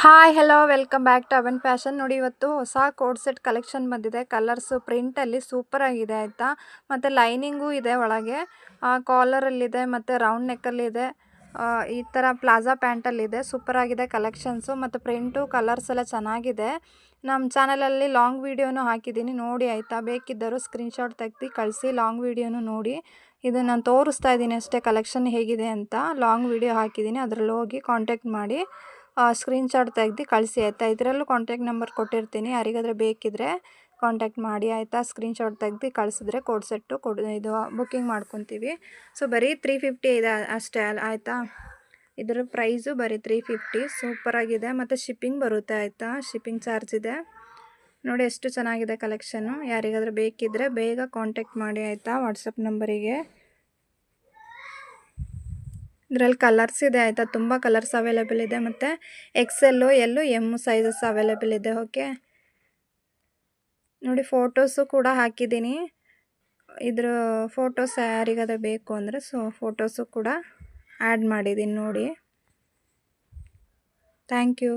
Hi hello welcome back to Avan fashion. ನೋಡಿ, ಇವತ್ತು ಹೊಸ ಕೋಡ್ ಸೆಟ್ ಕಲೆಕ್ಷನ್ ಬಂದಿದೆ. ಕಲರ್ಸು ಪ್ರಿಂಟಲ್ಲಿ ಸೂಪರ್ ಆಗಿದೆ ಆಯಿತಾ. ಮತ್ತು ಲೈನಿಂಗು ಇದೆ ಒಳಗೆ, ಕಾಲರಲ್ಲಿದೆ ಮತ್ತು ರೌಂಡ್ ನೆಕ್ಕಲ್ಲಿದೆ. ಈ ಥರ ಪ್ಲಾಜಾ ಪ್ಯಾಂಟಲ್ಲಿದೆ. ಸೂಪರ್ ಆಗಿದೆ ಕಲೆಕ್ಷನ್ಸು ಮತ್ತು ಪ್ರಿಂಟು ಕಲರ್ಸ್ ಎಲ್ಲ ಚೆನ್ನಾಗಿದೆ. ನಮ್ಮ ಚಾನಲಲ್ಲಿ ಲಾಂಗ್ ವೀಡಿಯೋನು ಹಾಕಿದ್ದೀನಿ, ನೋಡಿ ಆಯಿತಾ. ಬೇಕಿದ್ದರೂ ಸ್ಕ್ರೀನ್ಶಾಟ್ ತೆಗೆದು ಕಳಿಸಿ. ಲಾಂಗ್ ವೀಡಿಯೋನು ನೋಡಿ. ಇದು ನಾನು ತೋರಿಸ್ತಾ ಇದ್ದೀನಿ ಅಷ್ಟೇ ಕಲೆಕ್ಷನ್ ಹೇಗಿದೆ ಅಂತ. ಲಾಂಗ್ ವೀಡಿಯೋ ಹಾಕಿದ್ದೀನಿ, ಅದರಲ್ಲಿ ಹೋಗಿ ಕಾಂಟ್ಯಾಕ್ಟ್ ಮಾಡಿ ಸ್ಕ್ರೀನ್ಶಾಟ್ ತೆಗೆದು ಕಳಿಸಿ ಆಯಿತಾ. ಇದರಲ್ಲೂ ಕಾಂಟ್ಯಾಕ್ಟ್ ನಂಬರ್ ಕೊಟ್ಟಿರ್ತೀನಿ, ಯಾರಿಗಾದರೂ ಬೇಕಿದ್ದರೆ ಕಾಂಟ್ಯಾಕ್ಟ್ ಮಾಡಿ ಆಯಿತಾ. ಸ್ಕ್ರೀನ್ಶಾಟ್ ತೆಗೆದು ಕಳಿಸಿದ್ರೆ ಕೋಡ್ ಸೆಟ್ಟು ಇದು ಬುಕ್ಕಿಂಗ್ ಮಾಡ್ಕೊತೀವಿ. ಸೊ ಬರೀ 350 ಇದೆ ಅಷ್ಟೇ ಆಯಿತಾ. ಇದರ ಪ್ರೈಸು ಬರೀ 350. ಸೂಪರಾಗಿದೆ ಮತ್ತು ಶಿಪ್ಪಿಂಗ್ ಬರುತ್ತೆ ಆಯಿತಾ. ಶಿಪ್ಪಿಂಗ್ ಚಾರ್ಜ್ ಇದೆ. ನೋಡಿ ಎಷ್ಟು ಚೆನ್ನಾಗಿದೆ ಕಲೆಕ್ಷನ್ನು. ಯಾರಿಗಾದರೂ ಬೇಕಿದ್ದರೆ ಬೇಗ ಕಾಂಟ್ಯಾಕ್ಟ್ ಮಾಡಿ ಆಯಿತಾ, ವಾಟ್ಸಪ್ ನಂಬರಿಗೆ. ಇದರಲ್ಲಿ ಕಲರ್ಸ್ ಇದೆ ಆಯಿತಾ, ತುಂಬ ಕಲರ್ಸ್ ಅವೈಲೇಬಲ್ ಇದೆ. ಮತ್ತು XL, L, M sizes available ಇದೆ. ಓಕೆ, ನೋಡಿ ಫೋಟೋಸು ಕೂಡ ಹಾಕಿದ್ದೀನಿ. ಇದ್ರ ಫೋಟೋಸ್ ಯಾರಿಗಾದ್ರೂ ಬೇಕು ಅಂದರೆ ಫೋಟೋಸು ಕೂಡ ಆ್ಯಡ್ ಮಾಡಿದ್ದೀನಿ ನೋಡಿ. Thank you.